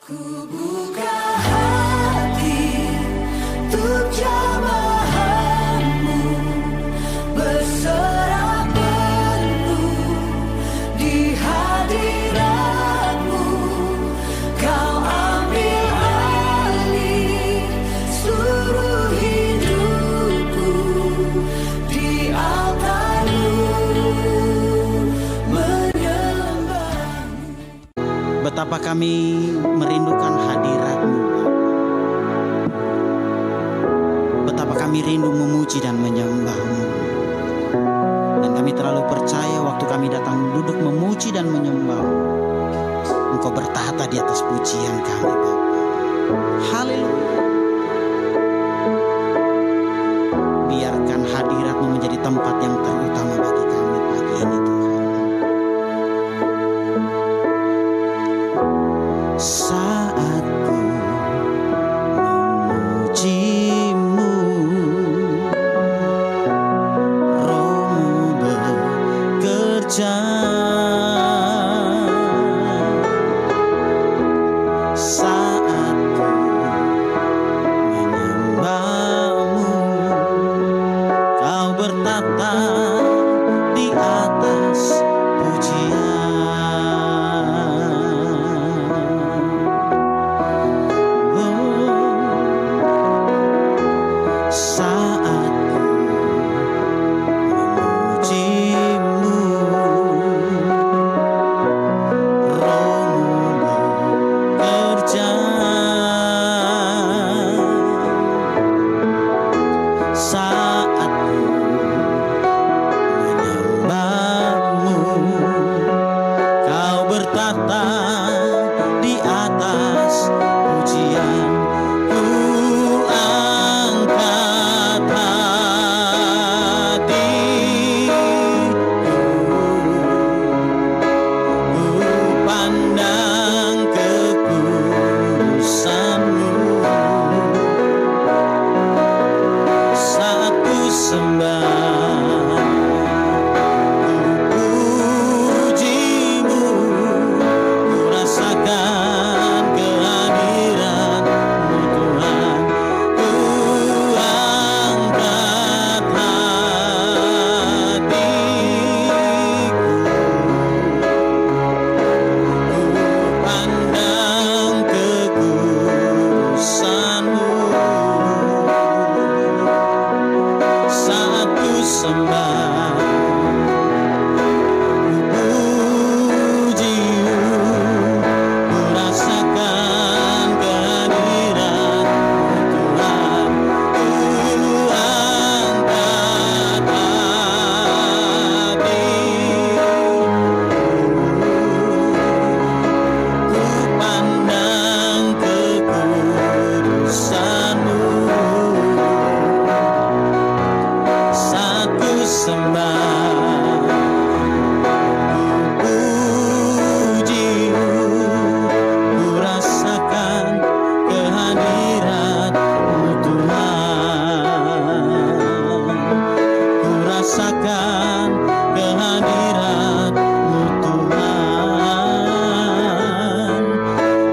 Ku buka hati untuk jamahanmu, berserah penuh di hadiratmu. Kau ambil alih seluruh hidupku, di altarmu menyembahmu. Betapa kami merindukan hadirat-Mu. Betapa kami rindu memuji dan menyembah-Mu. Dan kami terlalu percaya waktu kami datang duduk memuji dan menyembah-Mu, Engkau bertahta di atas pujian kami, Bapa. Haleluya. Biarkan hadirat-Mu menjadi tempat yang terutama bagi kami pagi ini, Tuhan. Saat ku memuji-Mu, Roh-Mu bekerja. Saat ku menyembah-Mu, Kau bertata di atas pujian. Saat ku memuji-Mu, Roh-Mu bekerja. Saat ku menyembah-Mu, Kau bertata di atas pujian. Ku angkat hatiku, ku pandang kekudusan-Mu. Saat ku sembah, ku puji-Mu, ku rasakan kehadiran-Mu, Tuhan. Ku angkat hatiku, ku pandang kekudusan-Mu. Saat ku sembah, ku puji-Mu, ku rasakan kehadiran-Mu, Tuhan. Ku angkat hatiku, ku pandang kekudusan-Mu. Saat ku sembah, ku puji-Mu, ku rasakan kehadiran-Mu, Tuhan. Ku rasakan kehadiran-Mu, Tuhan.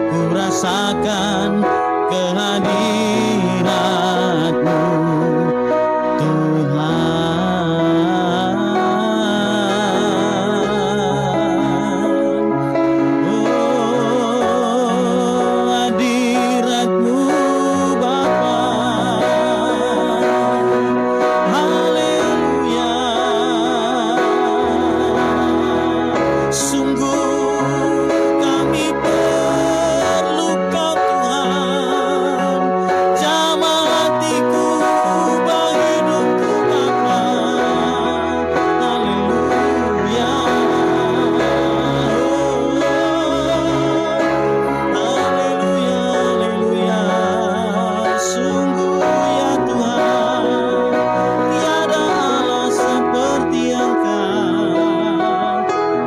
Ku rasakan kehadirat-Mu, Tuhan. Oh, hadirat-Mu, Bapa. Haleluya. Sungguh kami perlu Kau, Tuhan. Jamah hatiku, ubah hidupku, Bapa. Haleluya. Haleluya, haleluya. Sungguh ya Tuhan, tiada Allah seperti Engkau,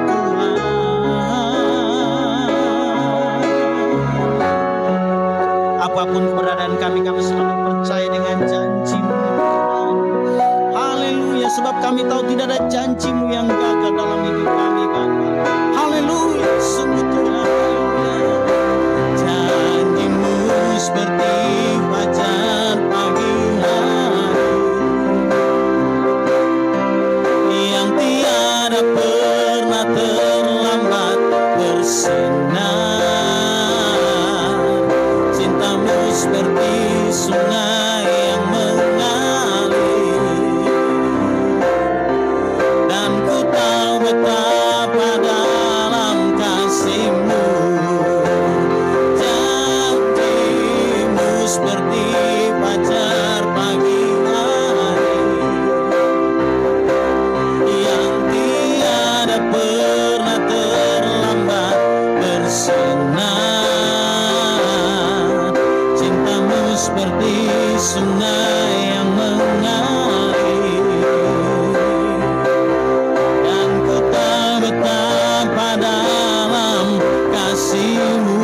Tuhan. Apapun keberadaan kami selalu percaya dengan janji-Mu, Tuhan. Haleluya, sebab kami tahu tidak ada janji-Mu yang gagal dalam hidup kami, Bapa. Haleluya, sungguh Tuhan. Haleluya. seperti sungai yang mengalir, dan ku tahu betapa dalam kasih-Mu.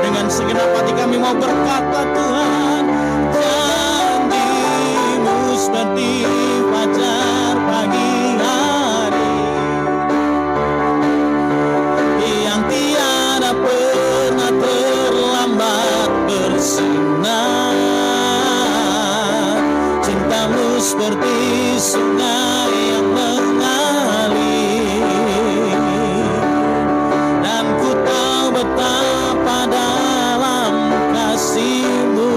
Dengan segenap hati kami mau berkata, Tuhan, janji-Mu seperti fajar pagi hari yang tiada pernah terlambat bersinar. Cinta-Mu seperti sungai yang mengalir, dan ku tahu betapa dalam kasih-Mu,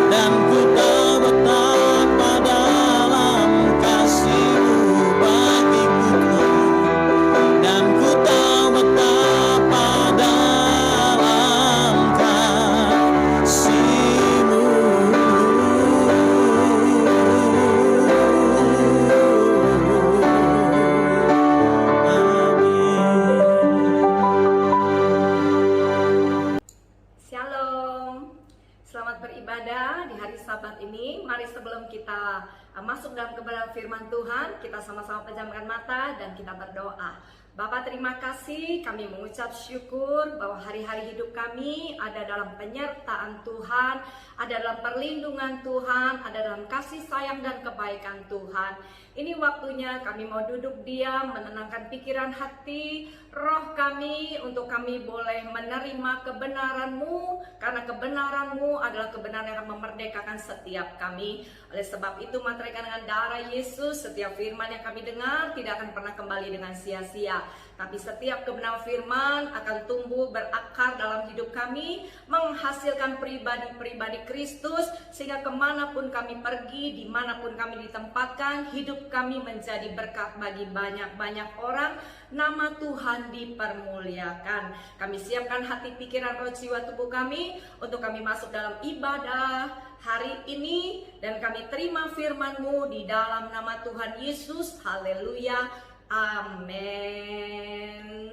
dan ku tahu betapa dalam kasih-Mu bagiku Tuhan, dan ku tahu betapa dalam kasih-Mu. Shalom, selamat beribadah di hari Sabat ini. Mari sebelum kita masuk dalam kebenaran firman Tuhan, kita sama-sama pejamkan mata dan kita berdoa. Bapa, terima kasih, kami mengucap syukur bahwa hari-hari hidup kami ada dalam penyertaan Tuhan, ada dalam perlindungan Tuhan, ada dalam kasih sayang dan kebaikan Tuhan. Ini waktunya kami mau duduk diam, menenangkan pikiran hati, roh kami, untuk kami boleh menerima kebenaran-Mu, karena kebenaran-Mu adalah kebenaran yang akan memerdekakan setiap kami. Oleh sebab itu, materaikan dengan darah Yesus, setiap firman yang kami dengar tidak akan pernah kembali dengan sia-sia, tapi setiap kebenaran firman akan tumbuh berakar dalam hidup kami, menghasilkan pribadi-pribadi Kristus, sehingga kemanapun kami pergi, dimanapun kami ditempatkan, hidup kami menjadi berkat bagi banyak-banyak orang. Nama Tuhan dipermuliakan. Kami siapkan hati, pikiran, roh, jiwa, tubuh kami untuk kami masuk dalam ibadah hari ini, dan kami terima firman-Mu di dalam nama Tuhan Yesus. Haleluya. Amin.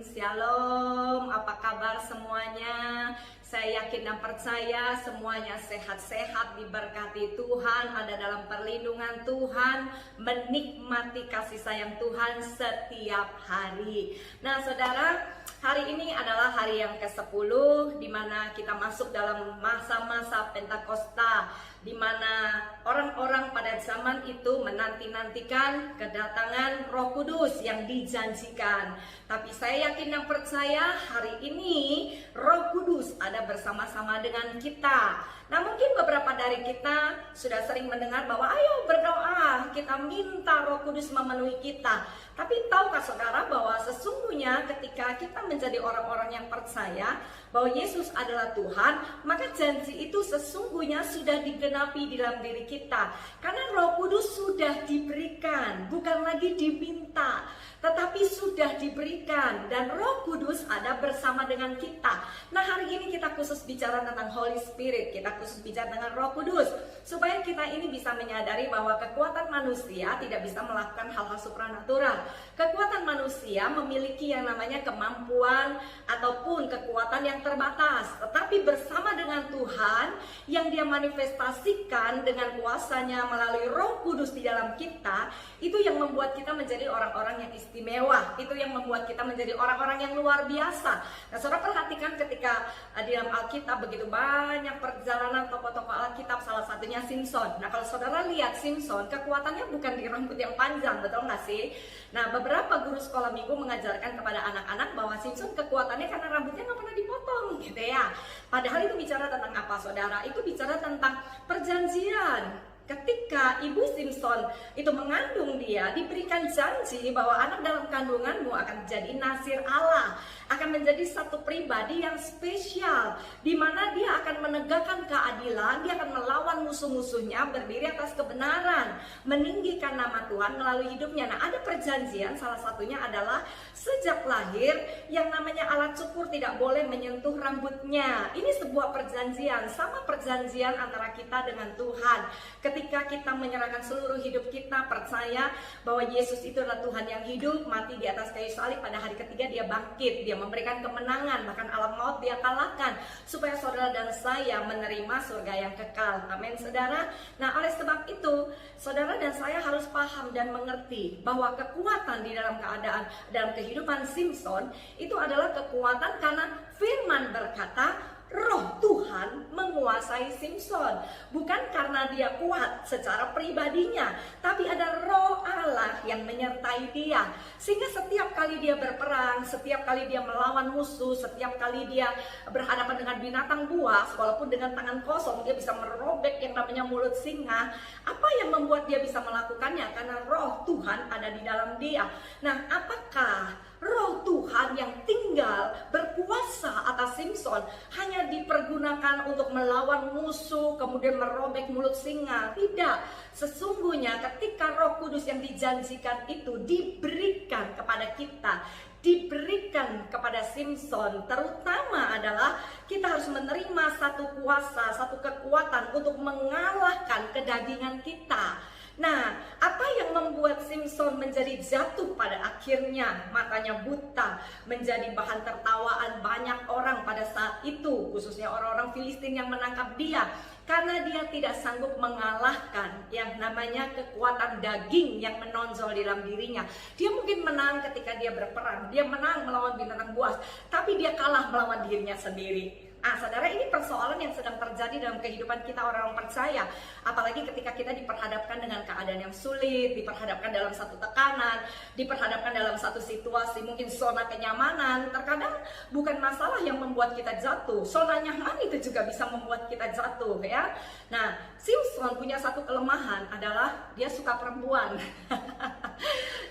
Shalom, apa kabar semuanya? Saya yakin dan percaya semuanya sehat-sehat, diberkati Tuhan, ada dalam perlindungan Tuhan, menikmati kasih sayang Tuhan setiap hari. Nah saudara, hari ini adalah hari yang ke-10 di mana kita masuk dalam masa-masa Pentakosta, di mana orang-orang pada zaman itu menanti-nantikan kedatangan Roh Kudus yang dijanjikan. Tapi saya yakin dan percaya hari ini Roh Kudus ada bersama-sama dengan kita. Nah mungkin beberapa dari kita sudah sering mendengar bahwa ayo berdoa, kita minta Roh Kudus memenuhi kita. Tapi tahukah saudara bahwa sesungguhnya ketika kita menjadi orang-orang yang percaya bahwa Yesus adalah Tuhan, maka janji itu sesungguhnya sudah digenapi di dalam diri kita. Karena Roh Kudus sudah diberikan, bukan lagi diminta, tetapi sudah diberikan, dan Roh Kudus ada bersama dengan kita. Nah hari ini kita khusus bicara tentang Holy Spirit, kita khusus bicara dengan Roh Kudus, supaya kita ini bisa menyadari bahwa kekuatan manusia tidak bisa melakukan hal-hal supranatural. Kekuatan manusia memiliki yang namanya kemampuan ataupun kekuatan yang terbatas, tetapi bersama dengan Tuhan yang Dia manifestasikan dengan kuasanya melalui Roh Kudus di dalam kita, itu yang membuat kita menjadi orang-orang yang istimewa, itu yang membuat kita menjadi orang-orang yang luar biasa. Nah saudara perhatikan ketika di dalam Alkitab begitu banyak perjalanan tokoh-tokoh Alkitab, salah satunya Simson. Nah kalau saudara lihat Simson, kekuatannya bukan di rambut yang panjang, betul nggak sih? Nah beberapa guru sekolah minggu mengajarkan kepada anak-anak bahwa Simson kekuatannya karena rambutnya nggak pernah dipotong gitu ya. Padahal itu bicara tentang apa saudara? Itu bicara tentang perjanjian. Ketika ibu Simson itu mengandung dia, diberikan janji bahwa anak dalam kandunganmu akan menjadi nasir Allah, akan menjadi satu pribadi yang spesial, di mana dia akan menegakkan keadilan, dia akan melawan musuh-musuhnya, berdiri atas kebenaran, meninggikan nama Tuhan melalui hidupnya. Nah ada perjanjian, salah satunya adalah sejak lahir yang namanya alat cukur tidak boleh menyentuh rambutnya. Ini sebuah perjanjian, sama perjanjian antara kita dengan Tuhan. Ketika kita menyerahkan seluruh hidup kita, percaya bahwa Yesus itu adalah Tuhan yang hidup, mati di atas kayu salib, pada hari ketiga dia bangkit, dia memberikan kemenangan, bahkan alam maut dia kalahkan, supaya saudara dan saya menerima surga yang kekal. Amin saudara. Nah oleh sebab itu saudara dan saya harus paham dan mengerti bahwa kekuatan di dalam kehidupan Simson itu adalah kekuatan karena firman berkata Roh Tuhan menguasai Simson, bukan karena dia kuat secara pribadinya, tapi ada Roh Allah yang menyertai dia. Sehingga setiap kali dia berperang, setiap kali dia melawan musuh, setiap kali dia berhadapan dengan binatang buas, walaupun dengan tangan kosong dia bisa merobek yang namanya mulut singa. Apa yang membuat dia bisa melakukannya? Karena Roh Tuhan ada di dalam dia. Nah, apakah Roh Tuhan yang tinggal berkuasa atas Simson hanya dipergunakan untuk melawan musuh, kemudian merobek mulut singa? Tidak. Sesungguhnya ketika Roh Kudus yang dijanjikan itu diberikan kepada kita, diberikan kepada Simson, terutama adalah kita harus menerima satu kuasa, satu kekuatan untuk mengalahkan kedagingan kita. Nah, apa yang membuat Simson menjadi jatuh pada akhirnya, matanya buta, menjadi bahan tertawaan banyak orang pada saat itu, khususnya orang-orang Filistin yang menangkap dia, karena dia tidak sanggup mengalahkan yang namanya kekuatan daging yang menonjol di dalam dirinya. Dia mungkin menang ketika dia berperang, dia menang melawan binatang buas, tapi dia kalah melawan dirinya sendiri. Saudara, ini persoalan yang sedang terjadi dalam kehidupan kita orang-orang percaya. Apalagi ketika kita diperhadapkan dengan keadaan yang sulit, diperhadapkan dalam satu tekanan, diperhadapkan dalam satu situasi mungkin zona kenyamanan. Terkadang bukan masalah yang membuat kita jatuh, zona nyaman itu juga bisa membuat kita jatuh ya. Nah, Simson punya satu kelemahan adalah dia suka perempuan.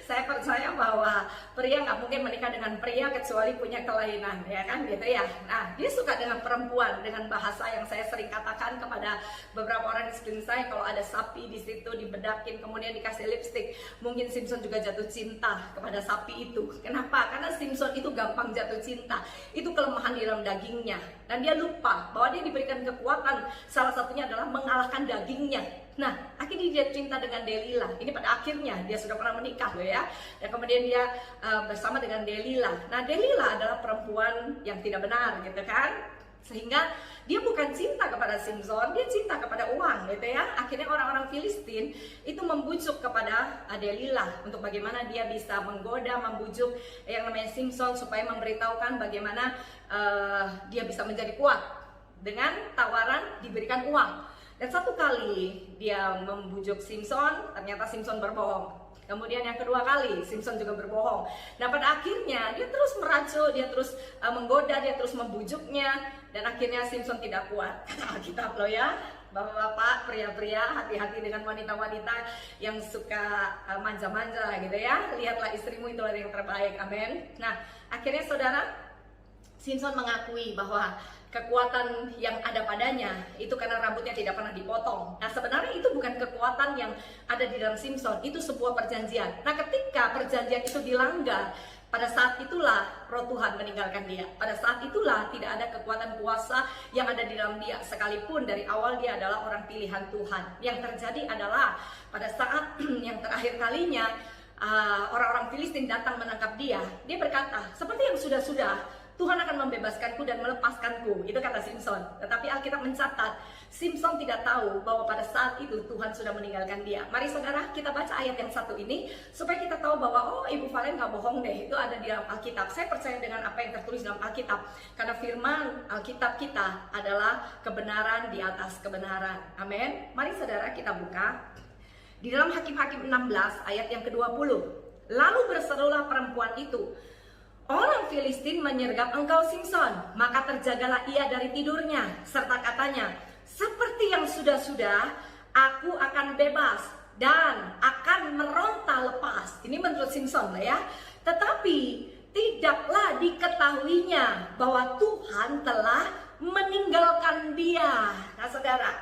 Saya percaya bahwa pria nggak mungkin menikah dengan pria kecuali punya kelainan, ya kan gitu ya. Nah, dia suka dengan perempuan, dengan bahasa yang saya sering katakan kepada beberapa orang di sekeliling saya, kalau ada sapi di situ dibedakin kemudian dikasih lipstik, mungkin Simson juga jatuh cinta kepada sapi itu. Kenapa? Karena Simson itu gampang jatuh cinta. Itu kelemahan di dalam dagingnya, dan dia lupa bahwa dia diberikan kekuatan, salah satunya adalah mengalahkan dagingnya. Nah, akhirnya dia cinta dengan Delila. Ini pada akhirnya dia sudah pernah menikah loh ya. Dan kemudian dia bersama dengan Delila. Nah, Delila adalah perempuan yang tidak benar gitu kan. Sehingga dia bukan cinta kepada Simson, dia cinta kepada uang gitu ya. Akhirnya orang-orang Filistin itu membujuk kepada Delila untuk bagaimana dia bisa menggoda, membujuk yang namanya Simson supaya memberitahukan bagaimana dia bisa menjadi kuat dengan tawaran diberikan uang. Dan satu kali dia membujuk Simson, ternyata Simson berbohong. Kemudian yang kedua kali Simson juga berbohong. Nah pada akhirnya dia terus meracun, dia terus menggoda, dia terus membujuknya. Dan akhirnya Simson tidak kuat. Kata Alkitab loh ya, bapak-bapak, pria-pria, hati-hati dengan wanita-wanita yang suka manja-manja gitu ya. Lihatlah istrimu, itulah yang terbaik, amin. Nah akhirnya saudara, Simson mengakui bahwa kekuatan yang ada padanya itu karena rambutnya tidak pernah dipotong. Nah sebenarnya itu bukan kekuatan yang ada di dalam Simson, itu sebuah perjanjian. Nah ketika perjanjian itu dilanggar, pada saat itulah Roh Tuhan meninggalkan dia. Pada saat itulah tidak ada kekuatan kuasa yang ada di dalam dia, sekalipun dari awal dia adalah orang pilihan Tuhan. Yang terjadi adalah pada saat yang terakhir kalinya orang-orang Filistin datang menangkap dia, dia berkata, seperti yang sudah-sudah, Tuhan akan membebaskanku dan melepaskanku. Itu kata Simson. Tetapi Alkitab mencatat, Simson tidak tahu bahwa pada saat itu Tuhan sudah meninggalkan dia. Mari saudara, kita baca ayat yang satu ini supaya kita tahu bahwa Ibu Valen gak bohong deh, itu ada di dalam Alkitab. Saya percaya dengan apa yang tertulis dalam Alkitab, karena firman Alkitab kita adalah kebenaran di atas kebenaran. Amin. Mari saudara, kita buka di dalam Hakim-Hakim 16 ayat yang ke-20. Lalu berserulah perempuan itu, orang Filistin menyergap engkau Simson, maka terjagalah ia dari tidurnya, serta katanya, seperti yang sudah-sudah, aku akan bebas dan akan meronta lepas. Ini menurut Simson lah ya. Tetapi tidaklah diketahuinya bahwa Tuhan telah meninggalkan dia. Nah saudara,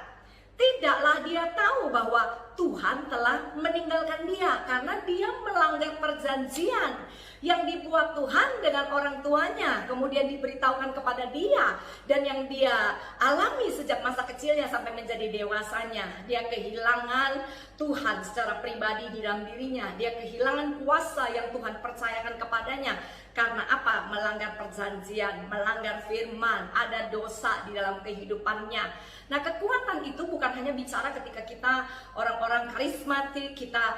tidaklah dia tahu bahwa Tuhan telah meninggalkan dia karena dia melanggar perjanjian yang dibuat Tuhan dengan orang tuanya, kemudian diberitahukan kepada dia, dan yang dia alami sejak masa kecilnya sampai menjadi dewasanya. Dia kehilangan Tuhan secara pribadi di dalam dirinya. Dia kehilangan kuasa yang Tuhan percayakan kepadanya. Karena apa? Melanggar perjanjian, melanggar firman, ada dosa di dalam kehidupannya. Nah, kekuatan itu bukan hanya bicara ketika kita orang-orang karismatik, kita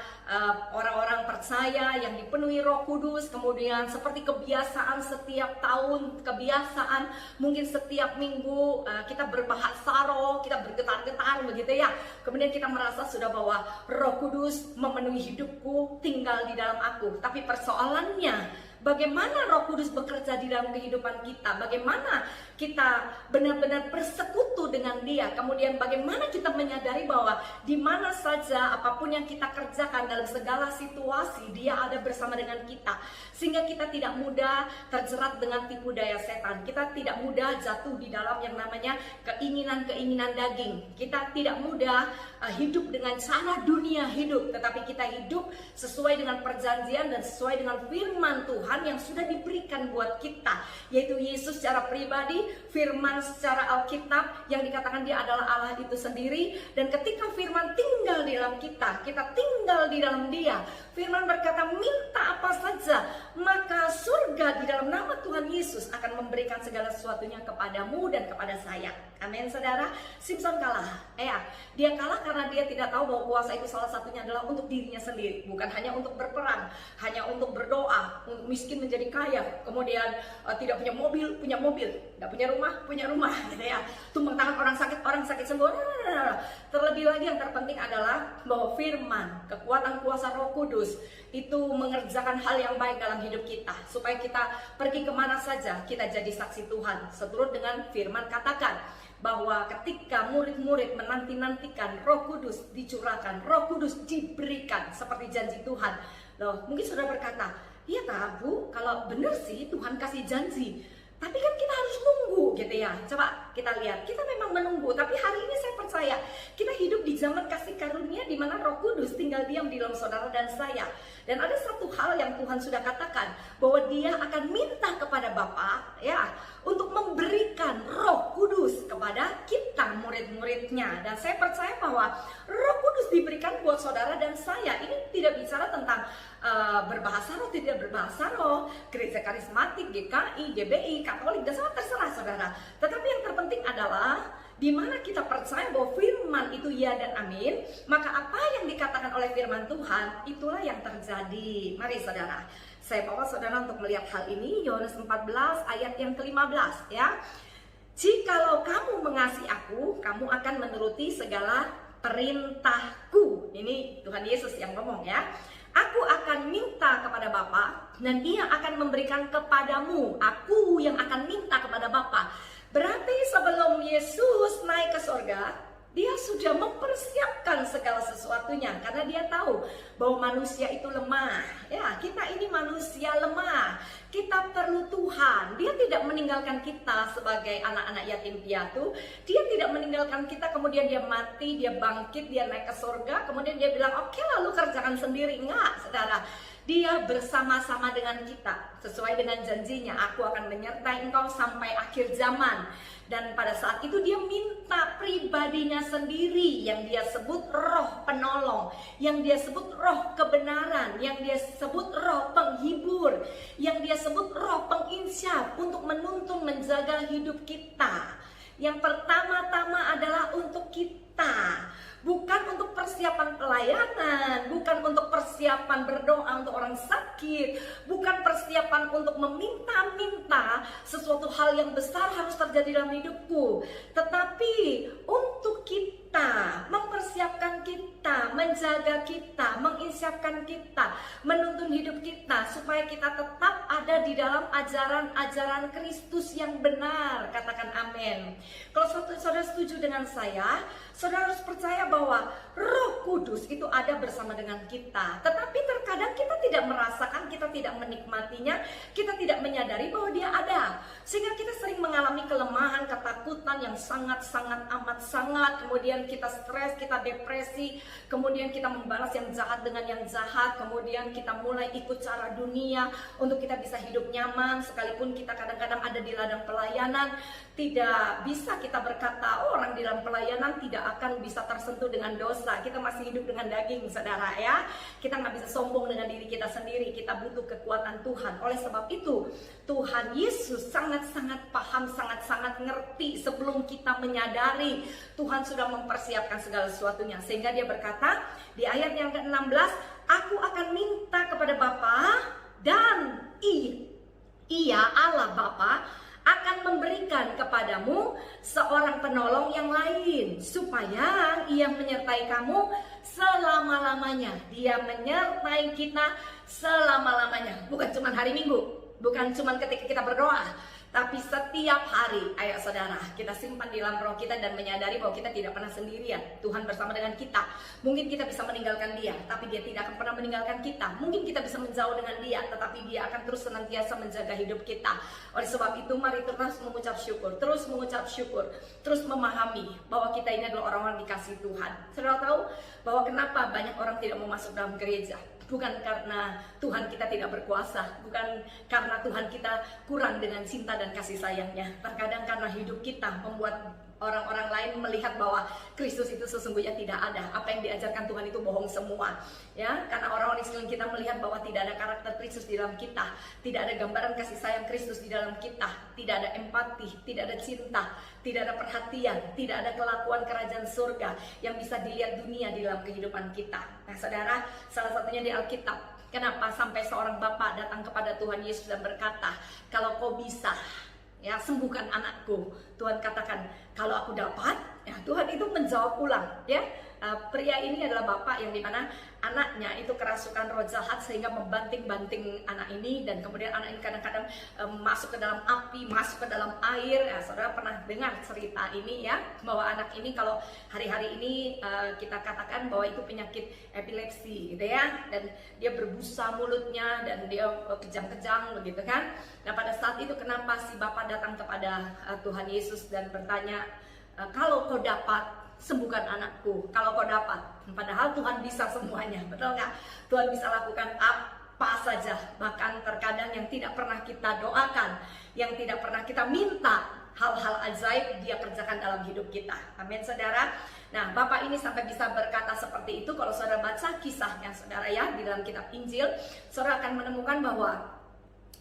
orang-orang percaya yang dipenuhi Roh Kudus, kemudian seperti kebiasaan setiap tahun, kebiasaan mungkin setiap minggu kita berbahasa roh, kita bergetar-getar begitu ya. Kemudian kita merasa sudah bahwa Roh Kudus memenuhi hidupku, tinggal di dalam aku. Tapi persoalannya, bagaimana Roh Kudus bekerja di dalam kehidupan kita? Bagaimana kita benar-benar bersekutu dengan Dia? Kemudian bagaimana kita menyadari bahwa di mana saja apapun yang kita kerjakan dalam segala situasi, Dia ada bersama dengan kita. Sehingga kita tidak mudah terjerat dengan tipu daya setan. Kita tidak mudah jatuh di dalam yang namanya keinginan-keinginan daging. Kita tidak mudah hidup dengan cara dunia hidup, tetapi kita hidup sesuai dengan perjanjian dan sesuai dengan firman Tuhan yang sudah diberikan buat kita, yaitu Yesus secara pribadi, firman secara Alkitab yang dikatakan Dia adalah Allah itu sendiri. Dan ketika firman tinggal di dalam kita, kita tinggal di dalam Dia. Firman berkata, minta apa saja, maka surga di dalam nama Tuhan Yesus akan memberikan segala sesuatunya kepadamu dan kepada saya. Amin, saudara. Simpson kalah. Dia kalah karena dia tidak tahu bahwa kuasa itu salah satunya adalah untuk dirinya sendiri, bukan hanya untuk berperang, hanya untuk berdoa, untuk miskin menjadi kaya, kemudian tidak punya mobil, tidak punya rumah, gitu ya. Tumpang tangan orang sakit sembuh. Terlebih lagi yang terpenting adalah bahwa firman, kekuatan kuasa Roh Kudus itu mengerjakan hal yang baik dalam hidup kita, supaya kita pergi kemana saja kita jadi saksi Tuhan. Seturut dengan firman katakan bahwa ketika murid-murid menanti-nantikan Roh Kudus dicurahkan, Roh Kudus diberikan seperti janji Tuhan. Loh, mungkin saudara berkata, iya kak Bu, kalau benar sih Tuhan kasih janji, tapi kan kita harus nunggu gitu ya. Coba kita lihat, kita memang menunggu, tapi hari ini saya percaya kita hidup di zaman kasih karunia di mana Roh Kudus tinggal diam di dalam saudara dan saya. Dan ada satu hal yang Tuhan sudah katakan, bahwa Dia akan minta kepada Bapa ya, untuk memberikan Roh Kudus kepada kita murid-muridnya. Dan saya percaya bahwa Roh Kudus diberikan buat saudara dan saya. Ini tidak bicara tentang berbahasa roh, tidak berbahasa roh, gereja karismatik, GKI, GBI, Katolik, dan semua terserah saudara. Tetapi yang terpenting adalah di mana kita percaya bahwa firman itu ya dan amin, maka apa yang dikatakan oleh firman Tuhan itulah yang terjadi. Mari saudara, saya bawa saudara untuk melihat hal ini. Yohanes 14 ayat yang ke-15 ya. Jikalau kamu mengasihi aku, kamu akan menuruti segala perintahku. Ini Tuhan Yesus yang ngomong ya. Aku akan minta kepada Bapa dan Dia akan memberikan kepadamu. Aku yang akan minta kepada Bapa. Berarti sebelum Yesus naik ke surga, Dia sudah mempersiapkan segala sesuatunya, karena Dia tahu bahwa manusia itu lemah. Ya, kita ini manusia lemah. Kita perlu Tuhan. Dia tidak meninggalkan kita sebagai anak-anak yatim piatu. Dia tidak meninggalkan kita kemudian Dia mati, Dia bangkit, Dia naik ke surga, kemudian Dia bilang, oke, lalu kerjakan sendiri. Enggak, saudara. Dia bersama-sama dengan kita. Sesuai dengan janjinya, aku akan menyertai engkau sampai akhir zaman. Dan pada saat itu Dia minta pribadinya sendiri, yang Dia sebut Roh Penolong, yang Dia sebut Roh Kebenaran, yang Dia sebut Roh Penghibur, yang Dia sebut Roh Penginsyaf untuk menuntun menjaga hidup kita. Yang pertama-tama adalah untuk kita, bukan untuk persiapan pelayanan, bukan untuk persiapan berdoa untuk orang sakit, bukan persiapan untuk meminta-minta sesuatu hal yang besar harus terjadi dalam hidupku, tetapi untuk kita, mempersiapkan kita, menjaga kita, menginsyafkan kita, menuntun hidup kita supaya kita tetap ada di dalam ajaran-ajaran Kristus yang benar. Katakan amin. Kalau saudara setuju dengan saya, saudara harus percaya bahwa Roh Kudus itu ada bersama dengan kita. Tetapi terkadang kita tidak merasakan, kita tidak menikmatinya, kita tidak menyadari bahwa Dia ada. Sehingga kita sering mengalami kelemahan, ketakutan, ketakutan yang sangat-sangat amat sangat, kemudian kita stres, kita depresi, kemudian kita membalas yang jahat dengan yang jahat, kemudian kita mulai ikut cara dunia untuk kita bisa hidup nyaman, sekalipun kita kadang-kadang ada di ladang pelayanan. Tidak bisa kita berkata, oh, orang di dalam pelayanan tidak akan bisa tersentuh dengan dosa. Kita masih hidup dengan daging, saudara ya. Kita nggak bisa sombong dengan diri kita sendiri. Kita butuh kekuatan Tuhan. Oleh sebab itu, Tuhan Yesus sangat-sangat paham, sangat-sangat ngerti sebelum kita menyadari. Tuhan sudah mempersiapkan segala sesuatunya. Sehingga dia berkata di ayat yang ke-16, aku akan minta kepada Bapa dan Ia Allah Bapa akan memberikan kepadamu seorang penolong yang lain, supaya ia menyertai kamu selama-lamanya. Dia menyertai kita selama-lamanya, bukan cuma hari Minggu, bukan cuma ketika kita berdoa, tapi setiap hari. Ayo saudara, kita simpan di dalam roh kita dan menyadari bahwa kita tidak pernah sendirian. Tuhan bersama dengan kita. Mungkin kita bisa meninggalkan dia, tapi dia tidak akan pernah meninggalkan kita. Mungkin kita bisa menjauh dengan dia, tetapi dia akan terus senantiasa menjaga hidup kita. Oleh sebab itu, mari terus mengucap syukur, terus mengucap syukur, terus memahami bahwa kita ini adalah orang-orang dikasih Tuhan. Saudara tahu bahwa kenapa banyak orang tidak mau masuk dalam gereja? Bukan karena Tuhan kita tidak berkuasa, bukan karena Tuhan kita kurang dengan cinta dan kasih sayangnya. Terkadang karena hidup kita membuat orang-orang lain melihat bahwa Kristus itu sesungguhnya tidak ada. Apa yang diajarkan Tuhan itu bohong semua. Ya, karena orang-orang di sekeliling kita melihat bahwa tidak ada karakter Kristus di dalam kita, tidak ada gambaran kasih sayang Kristus di dalam kita, tidak ada empati, tidak ada cinta, tidak ada perhatian, tidak ada kelakuan kerajaan surga yang bisa dilihat dunia di dalam kehidupan kita. Nah, saudara, salah satunya di Alkitab. Kenapa sampai seorang bapak datang kepada Tuhan Yesus dan berkata, kalau kau bisa, ya, sembuhkan anakku. Tuhan katakan, kalau aku dapat, ya, Tuhan itu menjawab ulang, ya. Pria ini adalah bapak yang dimana anaknya itu kerasukan roh jahat sehingga membanting-banting anak ini, dan kemudian anak ini kadang-kadang masuk ke dalam api, masuk ke dalam air. Ya, saudara pernah dengar cerita ini ya, bahwa anak ini kalau hari-hari ini kita katakan bahwa itu penyakit epilepsi gitu ya, dan dia berbusa mulutnya dan dia kejang-kejang begitu kan. Nah, pada saat itu kenapa si bapak datang kepada Tuhan Yesus dan bertanya, kalau kau dapat, sembuhkan anakku, kalau kau dapat. Padahal Tuhan bisa semuanya, betul nggak? Tuhan bisa lakukan apa saja, bahkan terkadang yang tidak pernah kita doakan, yang tidak pernah kita minta, hal-hal ajaib dia kerjakan dalam hidup kita. Amin, saudara. Nah, bapak ini sampai bisa berkata seperti itu. Kalau saudara baca kisahnya, saudara ya, di dalam kitab Injil, saudara akan menemukan bahwa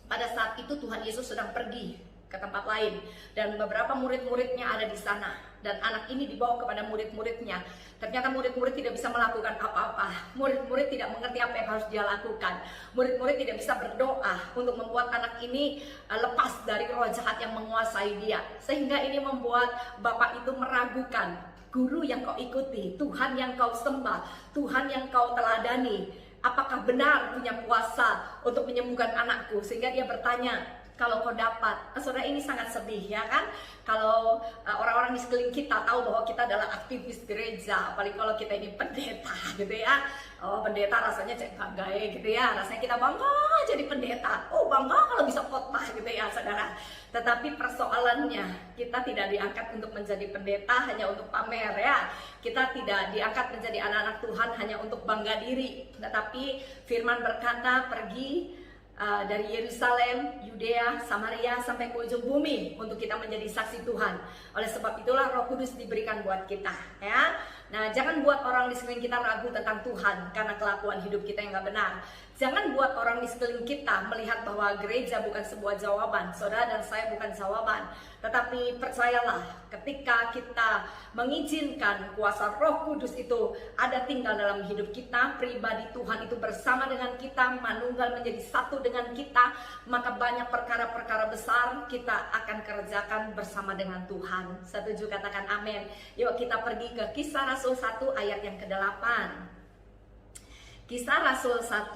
pada saat itu Tuhan Yesus sedang pergi ke tempat lain, dan beberapa murid-muridnya ada di sana, dan anak ini dibawa kepada murid-muridnya. Ternyata murid-murid tidak bisa melakukan apa-apa. Murid-murid tidak mengerti apa yang harus dia lakukan. Murid-murid tidak bisa berdoa untuk membuat anak ini lepas dari roh jahat yang menguasai dia. Sehingga ini membuat bapak itu meragukan, guru yang kau ikuti, Tuhan yang kau sembah, Tuhan yang kau teladani, apakah benar punya kuasa untuk menyembuhkan anakku? Sehingga dia bertanya, kalau kau dapat. Saudara, ini sangat sedih ya kan, kalau orang-orang di sekeliling kita tahu bahwa kita adalah aktivis gereja, apalagi kalau kita ini pendeta gitu ya. Oh, pendeta rasanya cek bangga gitu ya, rasanya kita bangga jadi pendeta. Oh, bangga kalau bisa khotbah gitu ya, saudara. Tetapi persoalannya, kita tidak diangkat untuk menjadi pendeta hanya untuk pamer ya. Kita tidak diangkat menjadi anak-anak Tuhan hanya untuk bangga diri. Tetapi firman berkata, pergi dari Yerusalem, Yudea, Samaria sampai ke ujung bumi untuk kita menjadi saksi Tuhan. Oleh sebab itulah Roh Kudus diberikan buat kita ya. Nah, jangan buat orang di sekeliling kita ragu tentang Tuhan karena kelakuan hidup kita yang gak benar. Jangan buat orang di sekeliling kita melihat bahwa gereja bukan sebuah jawaban. Saudara dan saya bukan jawaban. Tetapi percayalah, ketika kita mengizinkan kuasa Roh Kudus itu ada tinggal dalam hidup kita, pribadi Tuhan itu bersama dengan kita, manunggal menjadi satu dengan kita, maka banyak perkara-perkara besar kita akan kerjakan bersama dengan Tuhan. Setuju, katakan amin. Yuk kita pergi ke Kisah Rasul 1 ayat yang ke-8. Kisah Rasul 1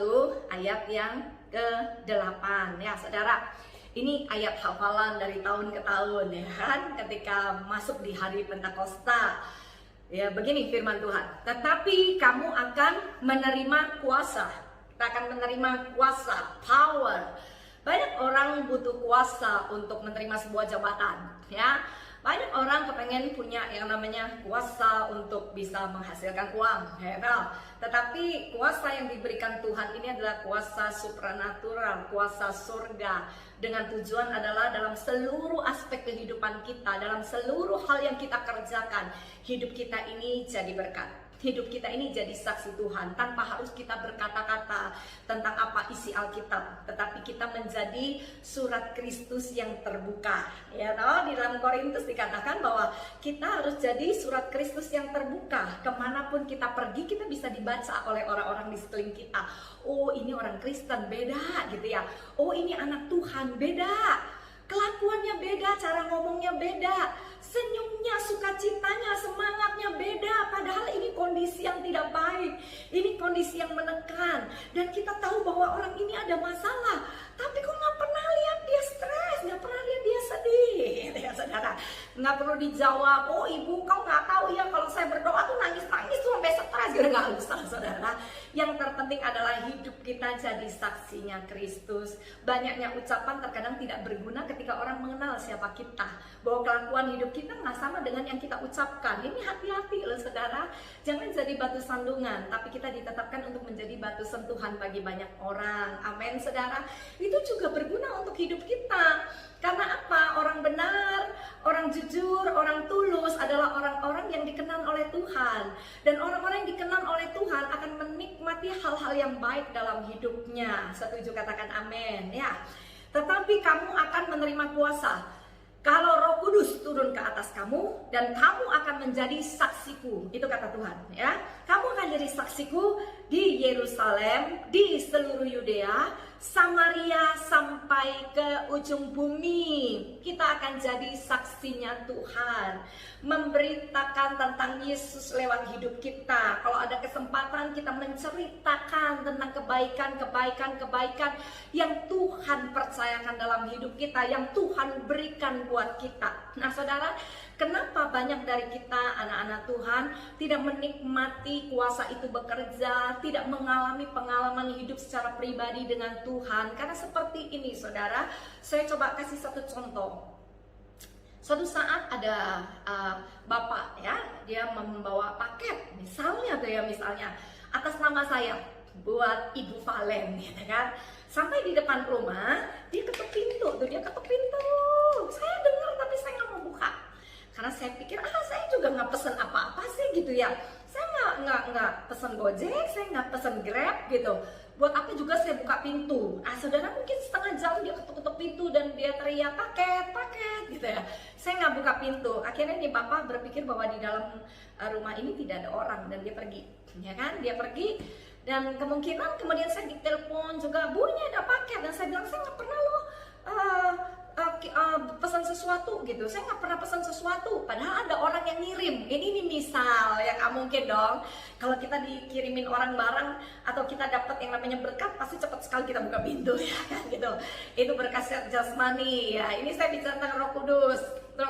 ayat yang ke-8 ya, saudara. Ini ayat hafalan dari tahun ke tahun ya kan, ketika masuk di hari Pentakosta. Ya, begini firman Tuhan. Tetapi kamu akan menerima kuasa. Kita akan menerima kuasa, power. Banyak orang butuh kuasa untuk menerima sebuah jabatan ya. Banyak orang kepengen punya yang namanya kuasa untuk bisa menghasilkan uang, ya kan? Tetapi kuasa yang diberikan Tuhan ini adalah kuasa supranatural, kuasa surga, dengan tujuan adalah dalam seluruh aspek kehidupan kita, dalam seluruh hal yang kita kerjakan, hidup kita ini jadi berkat. Hidup kita ini jadi saksi Tuhan tanpa harus kita berkata-kata tentang apa isi Alkitab, tetapi kita menjadi surat Kristus yang terbuka. Ya toh, di dalam Korintus dikatakan bahwa kita harus jadi surat Kristus yang terbuka. Kemanapun kita pergi, kita bisa dibaca oleh orang-orang di sekeliling kita. Oh, ini orang Kristen, beda gitu ya. Oh, ini anak Tuhan, beda. Kelakuannya beda, cara ngomongnya beda, senyumnya, sukacitanya, semangatnya beda. Padahal ini kondisi yang tidak baik, ini kondisi yang menekan. Dan kita tahu bahwa orang ini ada masalah, tapi kok nggak pernah lihat dia stres, nggak pernah lihat dia sedih, ya saudara. Nggak perlu dijawab, oh ibu kau nggak tahu ya kalau saya berdoa tuh nangis-nangis tuh sampai stres, gitu. Nggak usah saudara. Yang terpenting adalah hidup kita jadi saksinya Kristus. Banyaknya ucapan terkadang tidak berguna ketika orang mengenal siapa kita, bahwa kelakuan hidup kita nggak sama dengan yang kita ucapkan. Ini hati-hati loh saudara, jangan jadi batu sandungan, tapi kita ditetapkan untuk menjadi batu sentuhan bagi banyak orang. Amin saudara. Itu juga berguna untuk hidup kita. Karena apa? Orang benar, orang jujur, orang tulus adalah orang-orang yang dikenal oleh Tuhan. Dan orang-orang yang dikenal oleh Tuhan akan menikmati hal-hal yang baik dalam hidupnya. Setuju, katakan amin ya. Tetapi kamu akan menerima kuasa kalau Roh Kudus turun ke atas kamu, dan kamu akan menjadi saksiku. Itu kata Tuhan ya. Kamu akan jadi saksiku di Yerusalem, di seluruh Yudea, Samaria, sampai ke ujung bumi. Kita akan jadi saksinya Tuhan, memberitakan tentang Yesus lewat hidup kita. Kalau ada kesempatan, kita menceritakan tentang kebaikan yang Tuhan percayakan dalam hidup kita, yang Tuhan berikan buat kita. Nah saudara, kenapa banyak dari kita anak-anak Tuhan tidak menikmati kuasa itu bekerja, tidak mengalami pengalaman hidup secara pribadi dengan Tuhan? Karena seperti ini saudara, saya coba kasih satu contoh. Suatu saat ada bapak ya, dia membawa paket, misalnya atas nama saya buat Ibu Valen, gitu kan. Sampai di depan rumah, dia ketuk pintu. Saya dengar tapi saya nggak mau buka, karena saya pikir saya juga nggak pesen apa-apa sih gitu ya. Saya nggak pesen Gojek, saya nggak pesen Grab gitu. Buat apa juga saya buka pintu? Saudara, mungkin setengah jam dia ketuk-ketuk pintu dan dia teriak paket gitu ya. Saya nggak buka pintu. Akhirnya nih bapak berpikir bahwa di dalam rumah ini tidak ada orang dan dia pergi, ya kan? Dia pergi. Dan kemungkinan kemudian saya ditelepon juga, bunyi ada paket, dan saya bilang saya nggak pernah loh pesan sesuatu gitu. Saya nggak pernah pesan sesuatu, padahal ada orang yang ngirim. Ini nih misal ya, nggak mungkin dong kalau kita dikirimin orang barang atau kita dapat yang namanya berkat, pasti cepat sekali kita buka pintu ya kan gitu. Itu berkat jasmani ya. Ini saya bicara tentang Roh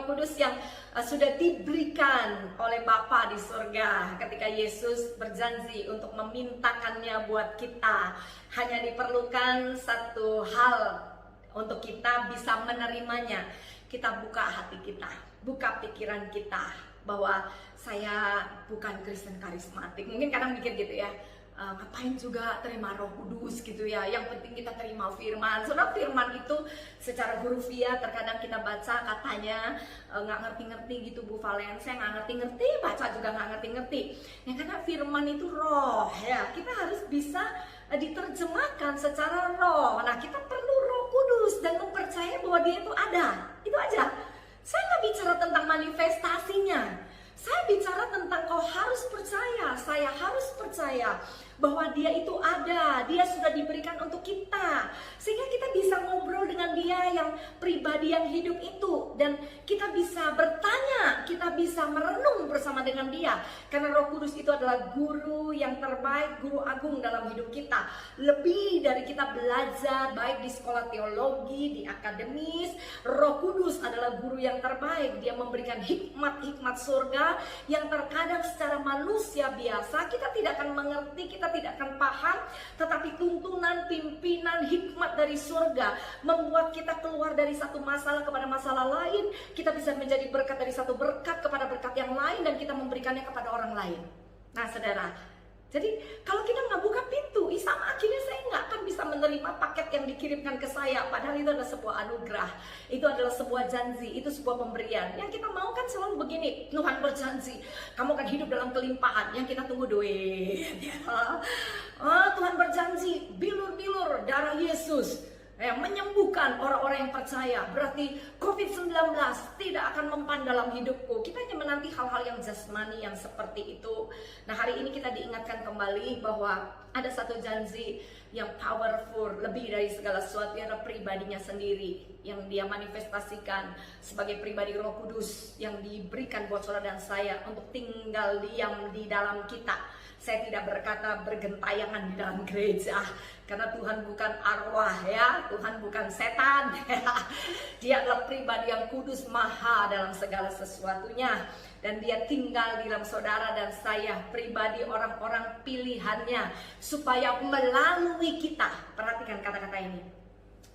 Kudus yang sudah diberikan oleh Bapa di surga ketika Yesus berjanji untuk memintakannya buat kita. Hanya diperlukan satu hal untuk kita bisa menerimanya. Kita buka hati kita, buka pikiran kita, bahwa saya bukan Kristen karismatik. Mungkin kadang mikir gitu ya, ngapain juga terima Roh Kudus gitu ya, yang penting kita terima firman. Soalnya firman itu secara hurufiah terkadang kita baca katanya nggak ngerti-ngerti gitu Bu Valen. Saya nggak ngerti-ngerti, baca juga nggak ngerti-ngerti ya, karena firman itu roh ya, kita harus bisa diterjemahkan secara roh. Nah kita perlu Roh Kudus dan mempercayai bahwa dia itu ada. Itu aja. Saya nggak bicara tentang manifestasinya, saya bicara tentang kau harus percaya, saya harus percaya bahwa dia itu ada, dia sudah diberikan untuk kita, sehingga kita bisa ngobrol dengan dia yang pribadi yang hidup itu, dan kita bisa bertanya, kita bisa merenung bersama dengan dia, karena Roh Kudus itu adalah guru yang terbaik, guru agung dalam hidup kita. Lebih dari kita belajar baik di sekolah teologi, di akademis, Roh Kudus adalah guru yang terbaik. Dia memberikan hikmat surga yang terkadang secara manusia biasa kita tidak akan mengerti, kita kita tidak akan paham, tetapi tuntunan, pimpinan, hikmat dari surga membuat kita keluar dari satu masalah kepada masalah lain. Kita bisa menjadi berkat dari satu berkat kepada berkat yang lain, dan kita memberikannya kepada orang lain. Nah saudara, jadi kalau kita nggak buka pintu, sama akhirnya saya nggak akan bisa menerima paket yang dikirimkan ke saya. Padahal itu adalah sebuah anugerah, itu adalah sebuah janji, itu sebuah pemberian. Yang kita mau kan selalu begini, Tuhan berjanji kamu akan hidup dalam kelimpahan. Yang kita tunggu duit. Tuhan berjanji bilur-bilur darah Yesus menyembuhkan orang-orang yang percaya. Berarti COVID-19 tidak akan mempan dalam hidupku. Kita hanya menanti hal-hal yang jasmani yang seperti itu. Nah hari ini kita diingatkan kembali bahwa ada satu janji yang powerful, lebih dari segala sesuatu, yang pribadinya sendiri, yang dia manifestasikan sebagai pribadi Roh Kudus yang diberikan buat saudara dan saya untuk tinggal diam di dalam kita. Saya tidak berkata bergentayangan di dalam gereja, karena Tuhan bukan arwah ya, Tuhan bukan setan. Dia adalah pribadi yang kudus, maha dalam segala sesuatunya, dan dia tinggal di dalam saudara dan saya, pribadi orang-orang pilihannya, supaya melalui kita, perhatikan kata-kata ini,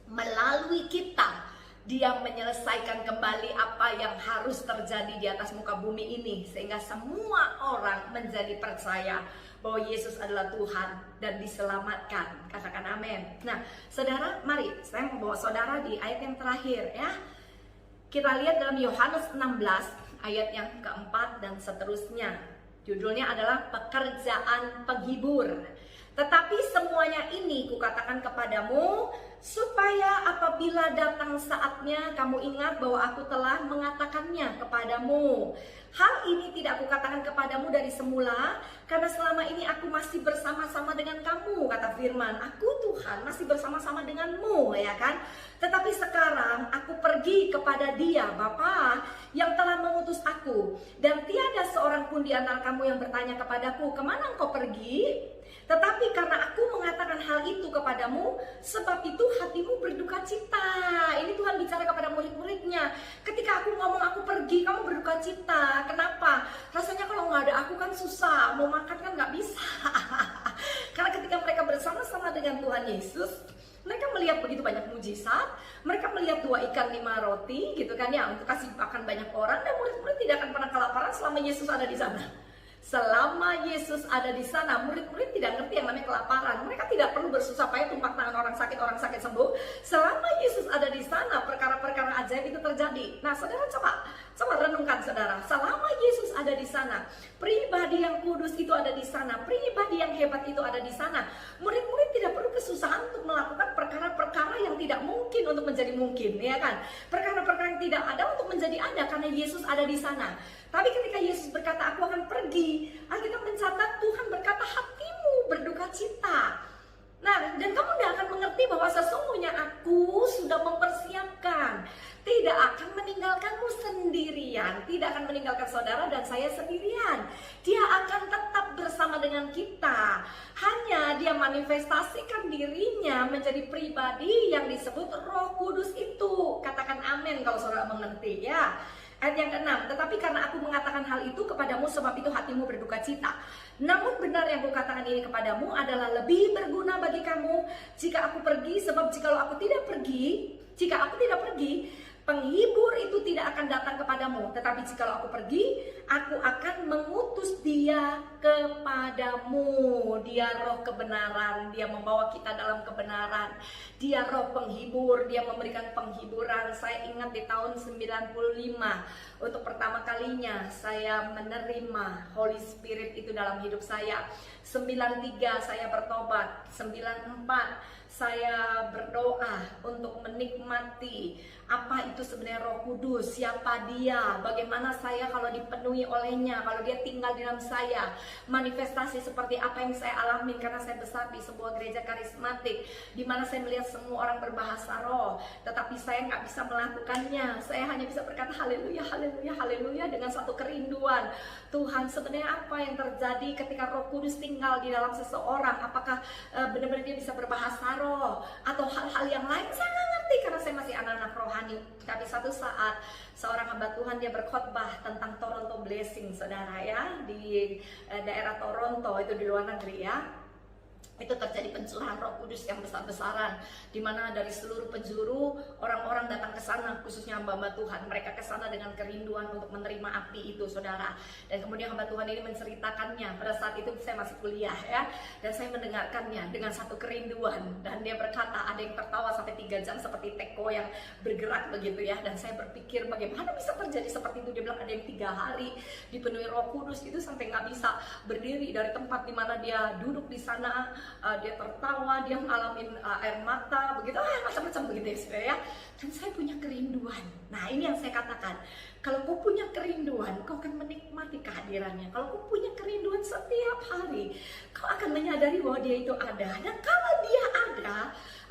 melalui kita dia menyelesaikan kembali apa yang harus terjadi di atas muka bumi ini, sehingga semua orang menjadi percaya bahwa Yesus adalah Tuhan dan diselamatkan. Katakan amin. Nah saudara, mari saya mau bawa saudara di ayat yang terakhir ya. Kita lihat dalam Yohanes 16 ayat yang keempat dan seterusnya. Judulnya adalah pekerjaan penghibur. Tetapi semuanya ini kukatakan kepadamu, supaya apabila datang saatnya kamu ingat bahwa aku telah mengatakannya kepadamu. Hal ini tidak kukatakan kepadamu dari semula, karena selama ini aku masih bersama-sama dengan kamu, kata firman. Aku Tuhan masih bersama-sama denganmu, ya kan? Tetapi sekarang aku pergi kepada Dia, Bapa, yang telah mengutus aku. Dan tiada seorang pun di antara kamu yang bertanya kepadaku, kemana engkau pergi? Tetapi karena aku mengatakan hal itu kepadamu, sebab itu hatimu berduka cita. Ini Tuhan bicara kepada murid-muridnya. Ketika aku ngomong aku pergi, kamu berduka cita. Kenapa? Rasanya kalau nggak ada aku kan susah, mau makan kan nggak bisa. Karena ketika mereka bersama-sama dengan Tuhan Yesus, mereka melihat begitu banyak mujizat. Mereka melihat 2 ikan 5 roti gitu kan ya, untuk kasih makan banyak orang. Dan murid-murid tidak akan pernah kelaparan selama Yesus ada di sana. Selama Yesus ada di sana, murid-murid tidak ngerti yang namanya kelaparan. Mereka tidak perlu bersusah payah tumpak tangan orang sakit sembuh. Selama Yesus ada di sana, perkara-perkara ajaib itu terjadi. Nah, saudara coba renungkan saudara. Selama Yesus ada di sana, pribadi yang kudus itu ada di sana, pribadi yang hebat itu ada di sana. Murid-murid tidak perlu kesusahan untuk melakukan perkara-perkara yang tidak mungkin untuk menjadi mungkin, ya kan? Perkara-perkara yang tidak ada untuk menjadi ada karena Yesus ada di sana. Tapi ketika Yesus berkata, aku akan pergi, Alkitab mencatat Tuhan berkata, hatimu berduka cita. Nah, dan kamu tidak akan mengerti bahwa sesungguhnya aku sudah mempersiapkan, tidak akan meninggalkanmu sendirian, tidak akan meninggalkan saudara dan saya sendirian. Dia akan tetap bersama dengan kita. Hanya dia manifestasikan dirinya menjadi pribadi yang disebut Roh Kudus itu. Katakan amin kalau saudara mengerti ya. Ayat yang ke-6, tetapi karena aku mengatakan hal itu kepadamu, sebab itu hatimu berduka cita. Namun benar yang kukatakan ini kepadamu adalah lebih berguna bagi kamu jika aku pergi, sebab jikalau aku tidak pergi, penghibur itu tidak akan datang kepadamu. Tetapi jikalau aku pergi, aku akan mengutus Dia kepadamu. Dia Roh kebenaran, Dia membawa kita dalam kebenaran. Dia Roh penghibur, Dia memberikan penghiburan. Saya ingat di tahun 95, untuk pertama kalinya saya menerima Holy Spirit itu dalam hidup saya. 93 saya bertobat, 94 saya berdoa untuk menikmati apa itu sebenarnya Roh Kudus, siapa Dia, bagaimana saya kalau dipenuhi olehnya, kalau Dia tinggal di dalam saya, manifestasi seperti apa yang saya alami karena saya besar di sebuah gereja karismatik di mana saya melihat semua orang berbahasa roh, tetapi saya nggak bisa melakukannya. Saya hanya bisa berkata haleluya, haleluya, haleluya dengan satu kerinduan. Tuhan, sebenarnya apa yang terjadi ketika Roh Kudus tinggal di dalam seseorang? Apakah benar-benar dia bisa berbahasa roh atau hal-hal yang lain? Saya nggak ngerti karena saya masih anak-anak rohani. Tapi satu saat seorang hamba Tuhan dia berkhotbah tentang Toronto Blessing, saudara ya, di daerah Toronto itu di luar negeri ya. itu terjadi pencurahan Roh Kudus yang besar-besaran, di mana dari seluruh penjuru orang-orang datang ke sana, khususnya hamba-hamba Tuhan. Mereka ke sana dengan kerinduan untuk menerima api itu, saudara. Dan kemudian hamba Tuhan ini menceritakannya. Pada saat itu saya masih kuliah ya, dan saya mendengarkannya dengan satu kerinduan. Dan dia berkata, ada yang tertawa sampai 3 jam seperti teko yang bergerak begitu ya. Dan saya berpikir bagaimana bisa terjadi seperti itu. Dia bilang ada yang 3 hari dipenuhi Roh Kudus itu sampai nggak bisa berdiri dari tempat di mana dia duduk di sana. Dia tertawa, dia ngalamin air mata, begitu, macam-macam begitu ya, saudara ya. Dan saya punya kerinduan. Nah, ini yang saya katakan. Kalau kau punya kerinduan, kau akan menikmati kehadirannya. Kalau kau punya kerinduan setiap hari, kau akan menyadari bahwa dia itu ada. Dan kalau dia ada,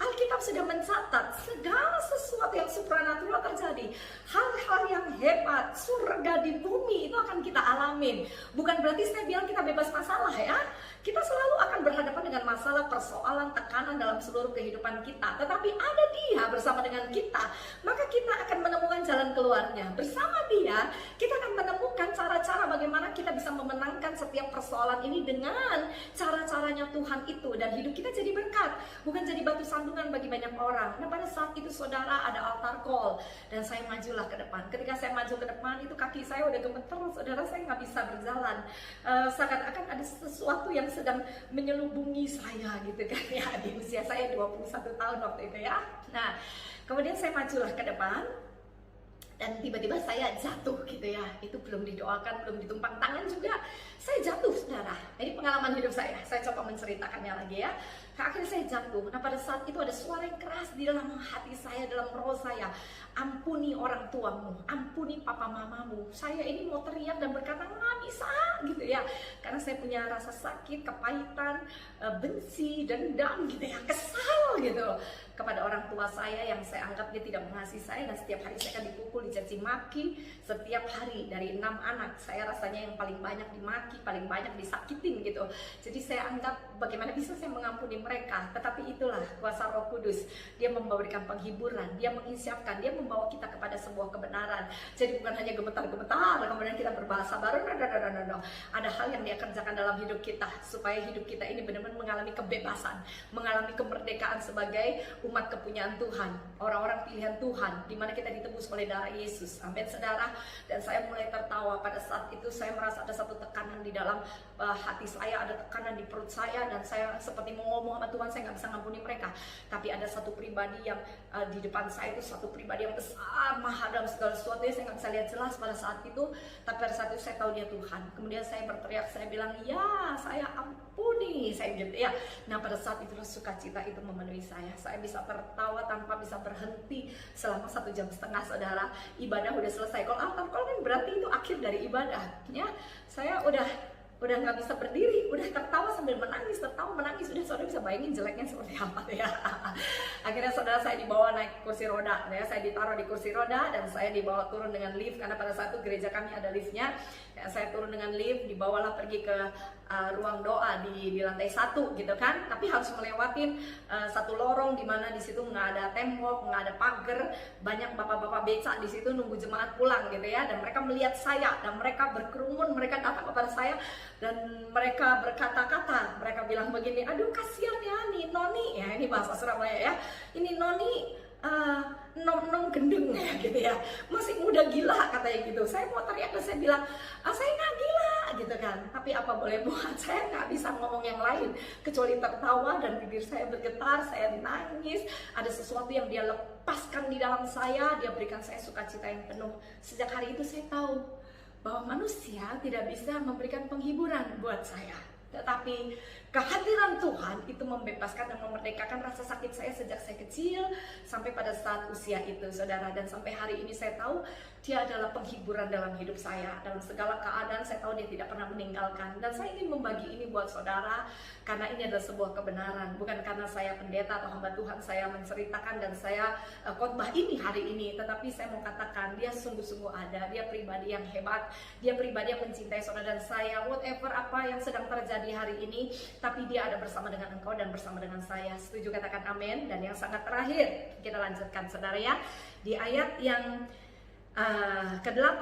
Alkitab sudah mencatat segala sesuatu yang supranatural terjadi. Hal-hal yang hebat, surga di bumi itu akan kita alamin. Bukan berarti saya bilang kita bebas masalah ya. Kita selalu akan berhadapan dengan masalah, persoalan, tekanan dalam seluruh kehidupan kita. Tetapi ada dia bersama dengan kita, maka kita akan menemukan jalan keluarnya. Bersama dia, kita akan menemukan cara-cara bagaimana kita bisa memenangkan setiap persoalan ini dengan cara-caranya Tuhan itu. Dan hidup kita jadi berkat, bukan jadi batu sandungan bagi banyak orang. Nah, pada saat itu saudara ada altar call, dan saya majulah ke depan. Ketika saya maju ke depan, itu kaki saya udah gemeter, saudara, saya nggak bisa berjalan. Seakan-akan ada sesuatu yang sedang menyelubungi saya gitu kan ya, di usia saya 21 tahun waktu itu ya. Nah, kemudian saya majulah ke depan, dan tiba-tiba saya jatuh gitu ya. Itu belum didoakan, belum ditumpang tangan juga, saya jatuh, saudara. Ini pengalaman hidup saya coba menceritakannya lagi ya. Akhirnya saya jatuh. Nah, pada saat itu ada suara yang keras di dalam hati saya, dalam roh saya. Ampuni orang tuamu, ampuni papa mamamu. Saya ini mau teriak dan berkata nggak bisa gitu ya, karena saya punya rasa sakit, kepahitan, benci, dendam gitu ya, kesal gitu kepada orang tua saya yang saya anggap dia tidak mengasihi saya. Dan setiap hari saya akan dipukul, dicaci maki. Setiap hari dari 6 anak, saya rasanya yang paling banyak dimaki, paling banyak disakitin gitu. Jadi saya anggap bagaimana bisa saya mengampuni mereka. Tetapi itulah kuasa Roh Kudus. Dia memberikan penghiburan, dia menginsyafkan, dia membawa kita kepada sebuah kebenaran. Jadi bukan hanya gemetar-gemetar kemudian kita berbahasa baru. No. Ada hal yang dia kerjakan dalam hidup kita supaya hidup kita ini benar-benar mengalami kebebasan, mengalami kemerdekaan sebagai umat kepunyaan Tuhan, orang-orang pilihan Tuhan, di mana kita ditebus oleh darah Yesus. Amin, saudara. Dan saya mulai tertawa pada saat itu. Saya merasa ada satu tekanan di dalam hati saya, ada tekanan di perut saya, dan saya seperti mau ngomong sama Tuhan, saya nggak bisa ngampuni mereka. Tapi ada satu pribadi yang di depan saya itu, satu pribadi yang besar, maha dalam segala sesuatu. Saya nggak bisa lihat jelas pada saat itu, tapi pada saat itu saya tahu dia Tuhan. Kemudian saya berteriak, saya bilang, ya saya ampuni, saya gitu ya. Nah, pada saat itu sukacita itu memenuhi saya. Saya bisa tertawa tanpa bisa berhenti selama 1,5 jam, saudara. Ibadah udah selesai. Kalau altar call kan berarti itu akhir dari ibadah ya. Saya udah nggak bisa berdiri, udah tertawa sambil menangis, tertawa menangis. Udah, saudara bisa bayangin jeleknya seperti apa ya. Akhirnya saudara, saya dibawa naik kursi roda ya. Saya ditaruh di kursi roda dan saya dibawa turun dengan lift, karena pada saat itu gereja kami ada liftnya ya. Saya turun dengan lift, dibawalah pergi ke ruang doa di lantai 1 gitu kan. Tapi harus melewatin satu lorong di mana di situ nggak ada tembok, nggak ada pagar, banyak bapak-bapak becak di situ nunggu jemaat pulang gitu ya. Dan mereka melihat saya, dan mereka berkerumun, mereka datang kepada saya, dan mereka berkata-kata, mereka bilang begini, aduh kasihan ya nih Noni, ya ini bahasa Surabaya ya, ini Noni nom gendeng ya gitu ya, masih muda gila katanya gitu. Saya mau teriak dan saya bilang, saya nggak gila gitu kan. Tapi apa boleh buat, saya nggak bisa ngomong yang lain kecuali tertawa, dan bibir saya bergetar, saya nangis. Ada sesuatu yang dia lepaskan di dalam saya, dia berikan saya sukacita yang penuh. Sejak hari itu saya tahu bahwa manusia tidak bisa memberikan penghiburan buat saya, tetapi kehadiran Tuhan itu membebaskan dan memerdekakan rasa sakit saya sejak saya kecil sampai pada saat usia itu, saudara. Dan sampai hari ini saya tahu dia adalah penghiburan dalam hidup saya. Dalam segala keadaan saya tahu dia tidak pernah meninggalkan. Dan saya ingin membagi ini buat saudara, karena ini adalah sebuah kebenaran. Bukan karena saya pendeta atau hamba Tuhan saya menceritakan dan saya khotbah ini hari ini, tetapi saya mau katakan dia sungguh-sungguh ada. Dia pribadi yang hebat, dia pribadi yang mencintai saudara dan saya. Whatever apa yang sedang terjadi hari ini, tapi dia ada bersama dengan engkau dan bersama dengan saya. Setuju, katakan amin. Dan yang sangat terakhir, kita lanjutkan saudara ya, di ayat yang ke-8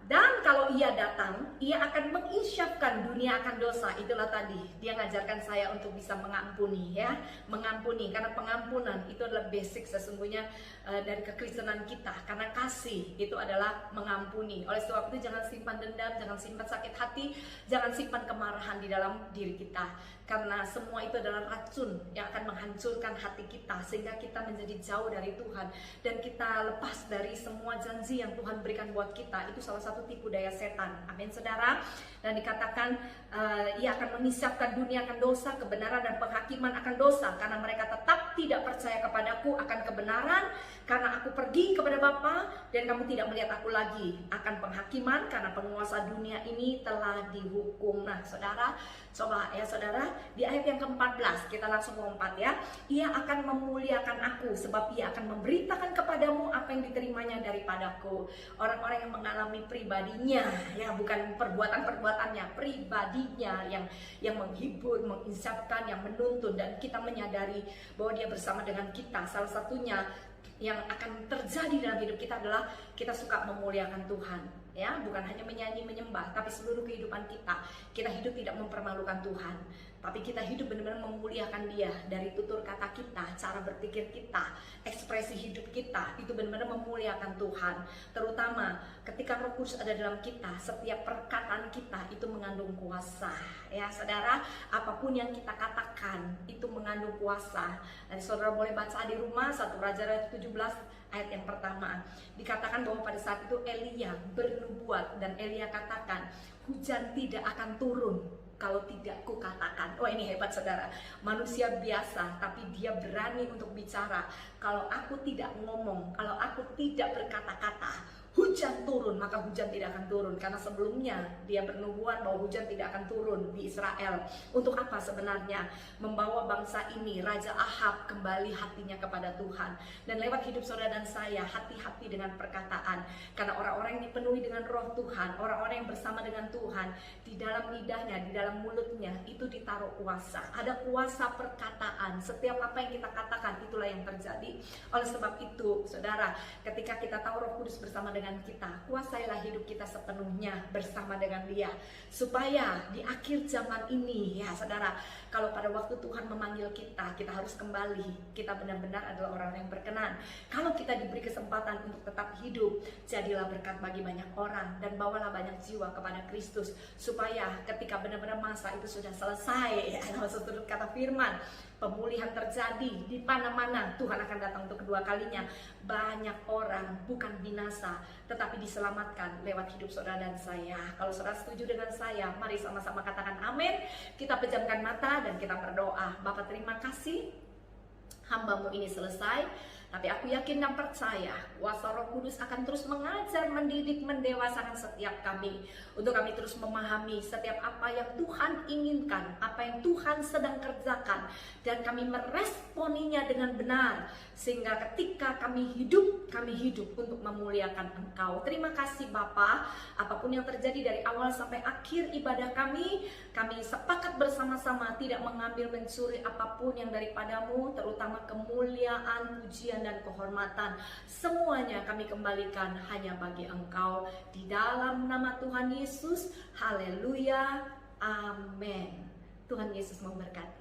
Dan kalau ia datang, ia akan mengisyapkan dunia akan dosa. Itulah tadi dia ngajarkan saya untuk bisa mengampuni, ya, mengampuni. Karena pengampunan itu adalah basic sesungguhnya dari kekristenan kita. Karena kasih itu adalah mengampuni. Oleh sebab itu jangan simpan dendam, jangan simpan sakit hati, jangan simpan kemarahan di dalam diri kita. Karena semua itu adalah racun yang akan menghancurkan hati kita, sehingga kita menjadi jauh dari Tuhan dan kita lepas dari semua janji yang Tuhan berikan buat kita. Itu salah satu tipu daya setan. Amin, saudara. Dan dikatakan ia akan mengisapkan dunia akan dosa, kebenaran dan penghakiman akan dosa, karena mereka tetap tidak percaya kepadaku akan kebenaran, karena aku pergi kepada Bapa dan kamu tidak melihat aku lagi, akan penghakiman karena penguasa dunia ini telah dihukum. Nah, saudara, coba ya saudara, di ayat yang ke-14 kita langsung lompat ya. Ia akan memuliakan aku sebab ia akan memberitakan kepadamu apa yang diterimanya daripadaku. Orang-orang yang mengalami pribadinya, ya, bukan perbuatan-perbuatannya, pribadinya yang menghibur, menginsapkan, yang menuntun, dan kita menyadari bahwa dia bersama dengan kita. Salah satunya yang akan terjadi dalam hidup kita adalah kita suka memuliakan Tuhan, ya, bukan hanya menyanyi menyembah, tapi seluruh kehidupan kita hidup tidak mempermalukan Tuhan, tapi kita hidup benar-benar memuliakan Dia. Dari tutur kata kita, cara berpikir kita, ekspresi hidup kita itu benar-benar memuliakan Tuhan. Terutama ketika Roh Kudus ada dalam kita, setiap perkataan kita itu mengandung kuasa, ya saudara. Apapun yang kita katakan itu mengandung kuasa. Dan saudara boleh baca di rumah 1 Raja 17 ayat yang pertama. Dikatakan bahwa pada saat itu Elia bernubuat dan Elia katakan, hujan tidak akan turun kalau tidak kukatakan. Oh, ini hebat saudara. Manusia biasa tapi dia berani untuk bicara. Kalau aku tidak ngomong, kalau aku tidak berkata-kata, hujan turun, maka hujan tidak akan turun. Karena sebelumnya dia bernubuat bahwa hujan tidak akan turun di Israel. Untuk apa sebenarnya? Membawa bangsa ini, Raja Ahab, kembali hatinya kepada Tuhan. Dan lewat hidup saudara dan saya, hati-hati dengan perkataan. Karena orang-orang yang dipenuhi dengan roh Tuhan, orang-orang yang bersama dengan Tuhan, di dalam lidahnya, di dalam mulutnya, itu ditaruh kuasa. Ada kuasa perkataan. Setiap apa yang kita katakan, itulah yang terjadi. Oleh sebab itu, saudara, ketika kita tahu Roh Kudus bersama dengan kita, kuasailah hidup kita sepenuhnya bersama dengan Dia, supaya di akhir zaman ini, ya saudara, kalau pada waktu Tuhan memanggil kita, kita harus kembali, kita benar-benar adalah orang yang berkenan. Kalau kita diberi kesempatan untuk tetap hidup, jadilah berkat bagi banyak orang dan bawalah banyak jiwa kepada Kristus, supaya ketika benar-benar masa itu sudah selesai, ya, maksud kata firman, pemulihan terjadi di mana-mana, Tuhan akan datang untuk kedua kalinya. Banyak orang bukan binasa, tetapi diselamatkan lewat hidup saudara dan saya. Kalau saudara setuju dengan saya, mari sama-sama katakan amin. Kita pejamkan mata dan kita berdoa. Bapa, terima kasih, hamba-Mu ini selesai. Tapi aku yakin dan percaya kuasa Roh Kudus akan terus mengajar, mendidik, mendewasakan setiap kami, untuk kami terus memahami setiap apa yang Tuhan inginkan, apa yang Tuhan sedang kerjakan, dan kami meresponinya dengan benar, sehingga ketika kami hidup untuk memuliakan Engkau. Terima kasih Bapa. Apapun yang terjadi dari awal sampai akhir ibadah kami sepakat bersama-sama tidak mengambil mencuri apapun yang daripadamu, terutama kemuliaan, pujian, dan kehormatan. Semuanya kami kembalikan hanya bagi Engkau, di dalam nama Tuhan Yesus. Haleluya, amin. Tuhan Yesus memberkati.